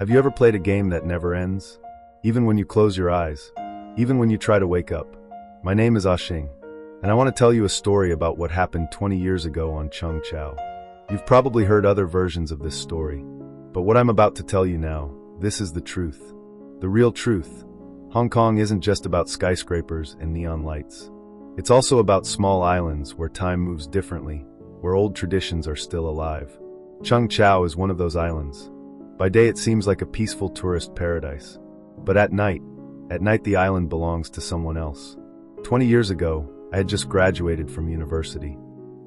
Have you ever played a game that never ends? Even when you close your eyes, even when you try to wake up. My name is Ashing, and I want to tell you a story about what happened 20 years ago on Cheung Chau. You've probably heard other versions of this story, but what I'm about to tell you now, this is the truth. The real truth. Hong Kong isn't just about skyscrapers and neon lights. It's also about small islands where time moves differently, where old traditions are still alive. Cheung Chau is one of those islands. By day it seems like a peaceful tourist paradise. But at night the island belongs to someone else. 20 years ago, I had just graduated from university.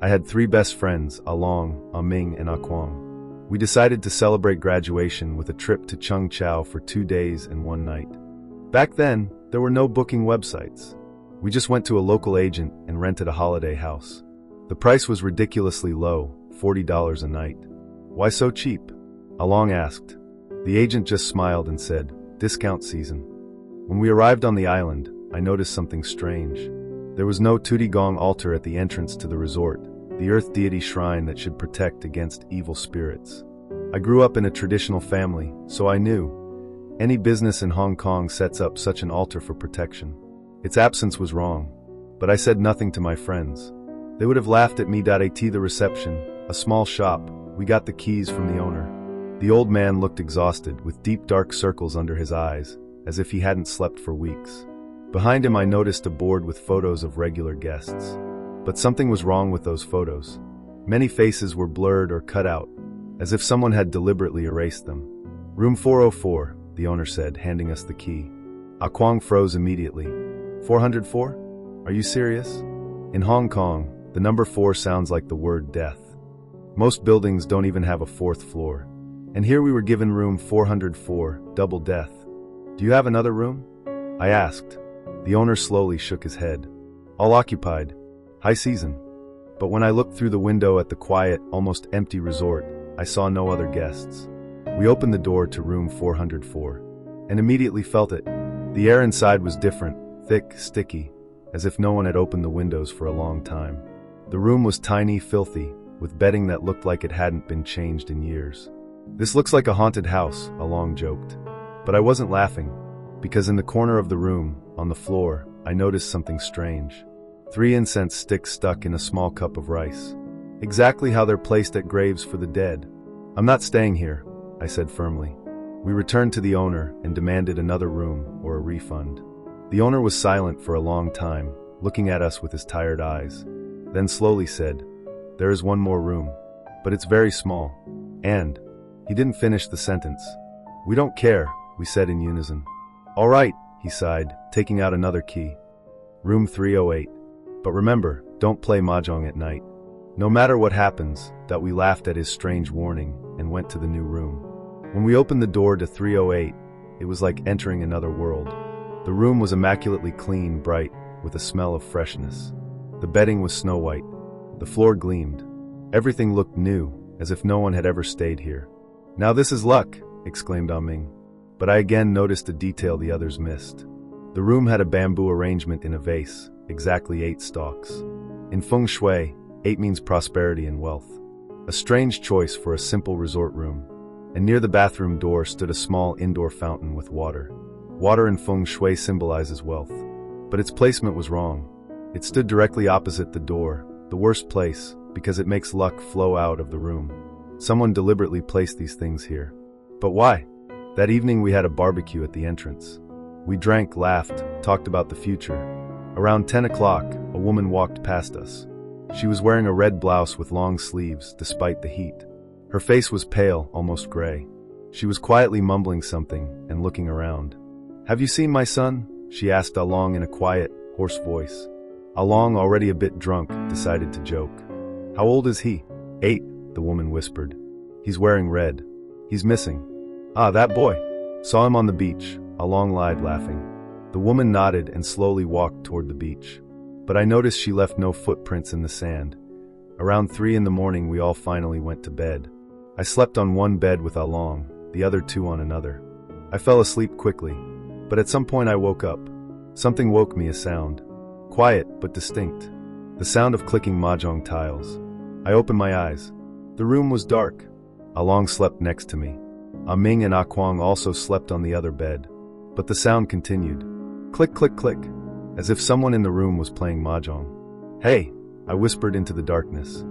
I had 3 best friends, Along, Ming, and Kwang. We decided to celebrate graduation with a trip to Cheung Chau for 2 days and 1 night. Back then, there were no booking websites. We just went to a local agent and rented a holiday house. The price was ridiculously low, $40 a night. Why so cheap? Along asked. The agent just smiled and said, "Discount season." When we arrived on the island, I noticed something strange. There was no Tutigong altar at the entrance to the resort, the earth deity shrine that should protect against evil spirits. I grew up in a traditional family, so I knew. Any business in Hong Kong sets up such an altar for protection. Its absence was wrong, but I said nothing to my friends. They would have laughed at me. At the reception, a small shop, we got the keys from the owner. The old man looked exhausted, with deep dark circles under his eyes, as if he hadn't slept for weeks. Behind him I noticed a board with photos of regular guests. But something was wrong with those photos. Many faces were blurred or cut out, as if someone had deliberately erased them. "Room 404, the owner said, handing us the key. Kwang froze immediately. 404? Are you serious? In Hong Kong, the number 4 sounds like the word death. Most buildings don't even have a 4th floor. And here we were given room 404, double death. Do you have another room? I asked. The owner slowly shook his head. All occupied. High season. But when I looked through the window at the quiet, almost empty resort, I saw no other guests. We opened the door to room 404, and immediately felt it. The air inside was different, thick, sticky, as if no one had opened the windows for a long time. The room was tiny, filthy, with bedding that looked like it hadn't been changed in years. "This looks like a haunted house," Along joked. But I wasn't laughing, because in the corner of the room, on the floor, I noticed something strange. 3 incense sticks stuck in a small cup of rice. Exactly how they're placed at graves for the dead. "I'm not staying here," I said firmly. We returned to the owner and demanded another room or a refund. The owner was silent for a long time, looking at us with his tired eyes. Then slowly said, "There is one more room, but it's very small. And..." He didn't finish the sentence. "We don't care," we said in unison. "All right," he sighed, taking out another key. "Room 308. But remember, don't play Mahjong at night." No matter what happens, that we laughed at his strange warning and went to the new room. When we opened the door to 308, it was like entering another world. The room was immaculately clean, bright, with a smell of freshness. The bedding was snow white. The floor gleamed. Everything looked new, as if no one had ever stayed here. "Now this is luck," exclaimed Ming. But I again noticed a detail the others missed. The room had a bamboo arrangement in a vase, exactly 8 stalks. In feng shui, 8 means prosperity and wealth. A strange choice for a simple resort room. And near the bathroom door stood a small indoor fountain with water. Water in feng shui symbolizes wealth. But its placement was wrong. It stood directly opposite the door, the worst place, because it makes luck flow out of the room. Someone deliberately placed these things here. But why? That evening we had a barbecue at the entrance. We drank, laughed, talked about the future. Around 10 o'clock, a woman walked past us. She was wearing a red blouse with long sleeves, despite the heat. Her face was pale, almost gray. She was quietly mumbling something and looking around. "Have you seen my son?" she asked Along in a quiet, hoarse voice. Along, already a bit drunk, decided to joke. "How old is he?" 8, the woman whispered. "He's wearing red. He's missing." "Ah, that boy. Saw him on the beach," Along lied, laughing. The woman nodded and slowly walked toward the beach. But I noticed she left no footprints in the sand. Around 3 in the morning we all finally went to bed. I slept on one bed with Along, the other 2 on another. I fell asleep quickly, but at some point I woke up. Something woke me, a sound. Quiet, but distinct. The sound of clicking Mahjong tiles. I opened my eyes. The room was dark. Along slept next to me. Ah Ming and Ah Kwang also slept on the other bed. But the sound continued. Click, click, click, as if someone in the room was playing Mahjong. Hey, I whispered into the darkness.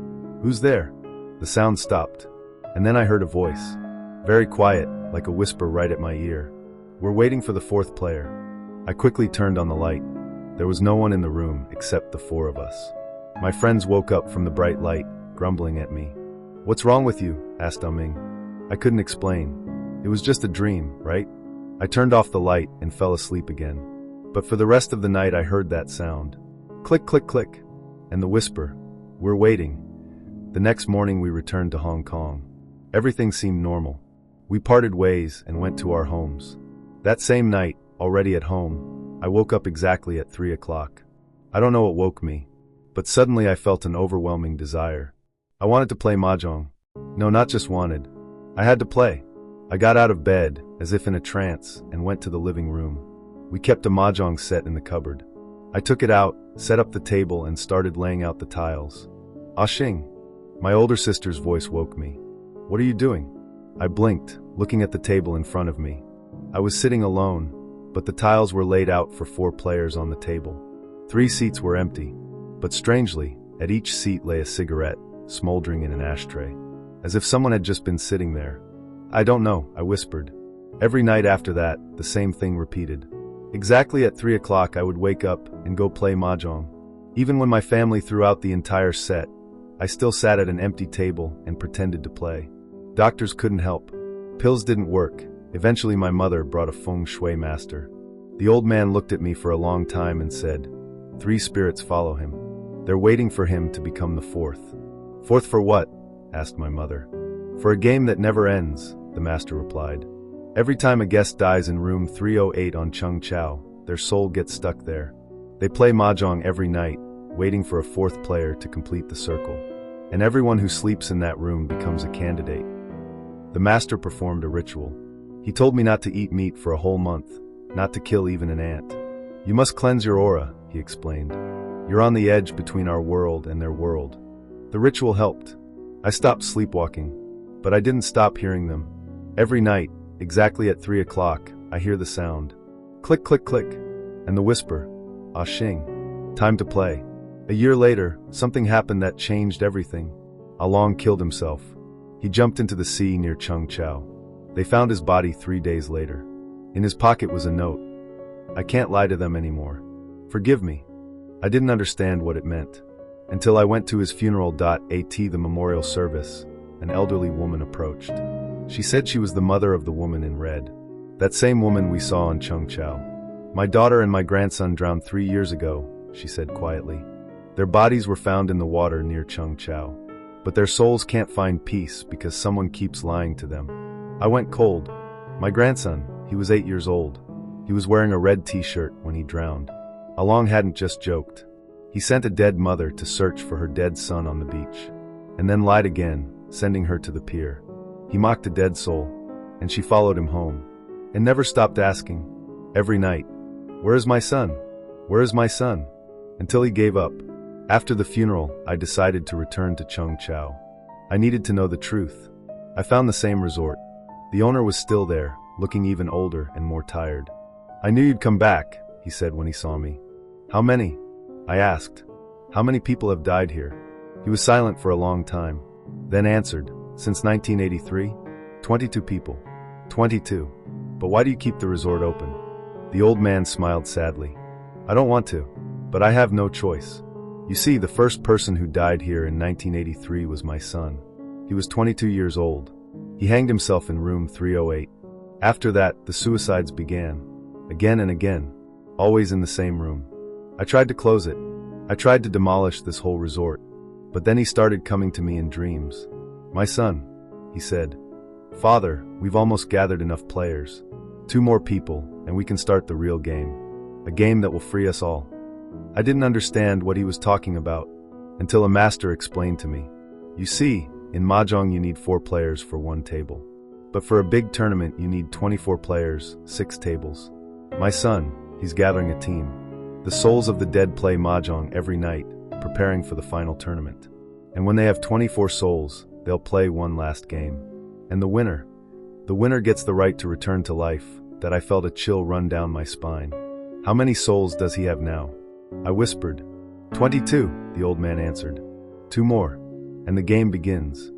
Who's there? The sound stopped. And then I heard a voice. Very quiet, like a whisper right at my ear. We're waiting for the fourth player. I quickly turned on the light. There was no one in the room except the four of us. My friends woke up from the bright light, grumbling at me. What's wrong with you? Asked Ah Ming. I couldn't explain. It was just a dream, right? I turned off the light and fell asleep again. But for the rest of the night I heard that sound. Click, click, click. And the whisper. We're waiting. The next morning we returned to Hong Kong. Everything seemed normal. We parted ways and went to our homes. That same night, already at home, I woke up exactly at 3 o'clock. I don't know what woke me, but suddenly I felt an overwhelming desire. I wanted to play Mahjong. No, not just wanted. I had to play. I got out of bed, as if in a trance, and went to the living room. We kept a Mahjong set in the cupboard. I took it out, set up the table, and started laying out the tiles. Ah Xing. My older sister's voice woke me. What are you doing? I blinked, looking at the table in front of me. I was sitting alone, but the tiles were laid out for 4 players on the table. 3 seats were empty, but strangely, at each seat lay a cigarette, smoldering in an ashtray, as if someone had just been sitting there. I don't know, I whispered. Every night after that, the same thing repeated. Exactly at 3 o'clock I would wake up and go play Mahjong. Even when my family threw out the entire set, I still sat at an empty table and pretended to play. Doctors couldn't help. Pills didn't work. Eventually my mother brought a feng shui master. The old man looked at me for a long time and said, 3 spirits follow him. They're waiting for him to become the 4th. 4th for what? Asked my mother. For a game that never ends, the master replied. Every time a guest dies in room 308 on Cheung Chau, their soul gets stuck there. They play Mahjong every night, waiting for a 4th player to complete the circle. And everyone who sleeps in that room becomes a candidate. The master performed a ritual. He told me not to eat meat for a whole month, not to kill even an ant. You must cleanse your aura, he explained. You're on the edge between our world and their world. The ritual helped. I stopped sleepwalking, but I didn't stop hearing them. Every night, exactly at 3 o'clock, I hear the sound. Click, click, click. And the whisper. Ah Xing. Time to play. A year later, something happened that changed everything. Ah Long killed himself. He jumped into the sea near Cheung Chau. They found his body 3 days later. In his pocket was a note. I can't lie to them anymore. Forgive me. I didn't understand what it meant. Until I went to his funeral. At the memorial service, an elderly woman approached. She said she was the mother of the woman in red. That same woman we saw on Cheung Chau. My daughter and my grandson drowned 3 years ago, she said quietly. Their bodies were found in the water near Cheung Chau. But their souls can't find peace because someone keeps lying to them. I went cold. My grandson, he was 8 years old. He was wearing a red t-shirt when he drowned. Ah Long hadn't just joked. He sent a dead mother to search for her dead son on the beach, and then lied again, sending her to the pier. He mocked a dead soul, and she followed him home, and never stopped asking, every night, "Where is my son? Where is my son?" Until he gave up. After the funeral, I decided to return to Cheung Chau. I needed to know the truth. I found the same resort. The owner was still there, looking even older and more tired. "I knew you'd come back," he said when he saw me. "How many?" I asked. "How many people have died here?" He was silent for a long time, then answered, "Since 1983, 22 people." 22. "But why do you keep the resort open?" The old man smiled sadly. "I don't want to, but I have no choice. You see, the first person who died here in 1983 was my son. He was 22 years old. He hanged himself in room 308. After that, the suicides began. Again and again. Always in the same room. I tried to close it. I tried to demolish this whole resort. But then he started coming to me in dreams. "My son," he said. "Father, we've almost gathered enough players. 2 more people, and we can start the real game. A game that will free us all." I didn't understand what he was talking about, until a master explained to me. "You see, in Mahjong you need 4 players for 1 table. But for a big tournament you need 24 players, 6 tables. My son, he's gathering a team. The souls of the dead play Mahjong every night, preparing for the final tournament. And when they have 24 souls, they'll play one last game. And the winner, The winner gets the right to return to life, that I felt a chill run down my spine. How many souls does he have now? I whispered. 22, the old man answered. 2 more. And the game begins.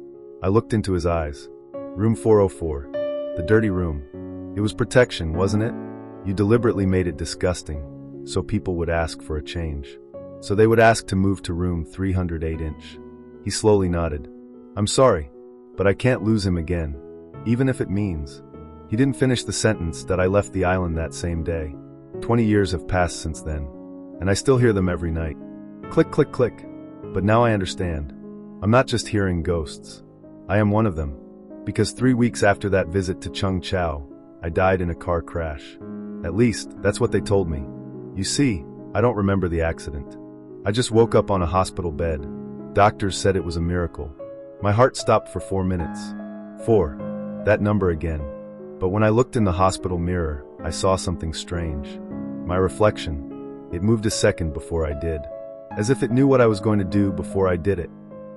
I looked into his eyes. Room 404. The dirty room. It was protection, wasn't it? You deliberately made it disgusting, so people would ask for a change. So they would ask to move to room 308-inch. He slowly nodded. I'm sorry, but I can't lose him again, even if it means. He didn't finish the sentence that I left the island that same day. 20 years have passed since then, and I still hear them every night. Click, click, click. But now I understand. I'm not just hearing ghosts. I am one of them. Because 3 weeks after that visit to Cheung Chau, I died in a car crash. At least, that's what they told me. You see, I don't remember the accident. I just woke up on a hospital bed. Doctors said it was a miracle. My heart stopped for 4 minutes. 4. That number again. But when I looked in the hospital mirror, I saw something strange. My reflection. It moved a second before I did. As if it knew what I was going to do before I did it.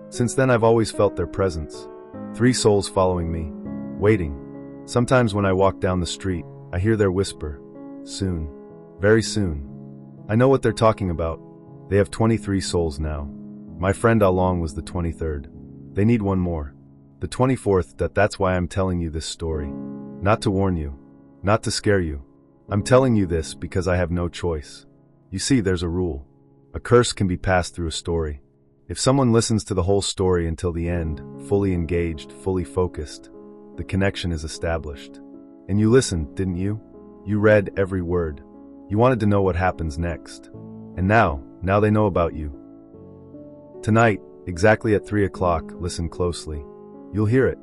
Since then I've always felt their presence. 3 souls following me. Waiting. Sometimes when I walk down the street, I hear their whisper. Soon. Very soon. I know what they're talking about. They have 23 souls now. My friend Along was the 23rd. They need 1 more. The 24th. That's why I'm telling you this story. Not to warn you. Not to scare you. I'm telling you this because I have no choice. You see, there's a rule. A curse can be passed through a story. If someone listens to the whole story until the end, fully engaged, fully focused, the connection is established. And you listened, didn't you? You read every word. You wanted to know what happens next. And now they know about you. Tonight, exactly at 3 o'clock, listen closely. You'll hear it.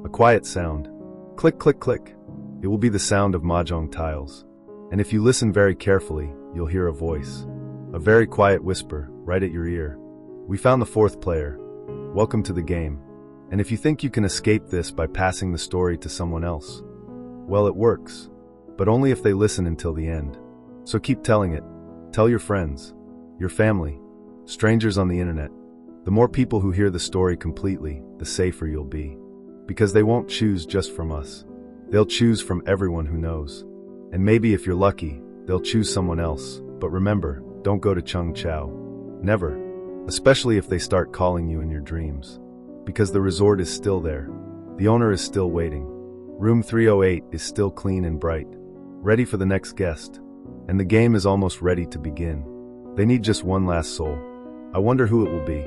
A quiet sound. Click, click, click. It will be the sound of Mahjong tiles. And if you listen very carefully, you'll hear a voice. A very quiet whisper, right at your ear. We found the 4th player. Welcome to the game. And if you think you can escape this by passing the story to someone else, well, it works. But only if they listen until the end. So keep telling it. Tell your friends, your family, strangers on the internet. The more people who hear the story completely, the safer you'll be. Because they won't choose just from us. They'll choose from everyone who knows. And maybe if you're lucky, they'll choose someone else. But remember, don't go to Cheung Chau. Never. Especially if they start calling you in your dreams. Because the resort is still there. The owner is still waiting. Room 308 is still clean and bright. Ready for the next guest. And the game is almost ready to begin. They need just 1 last soul. I wonder who it will be.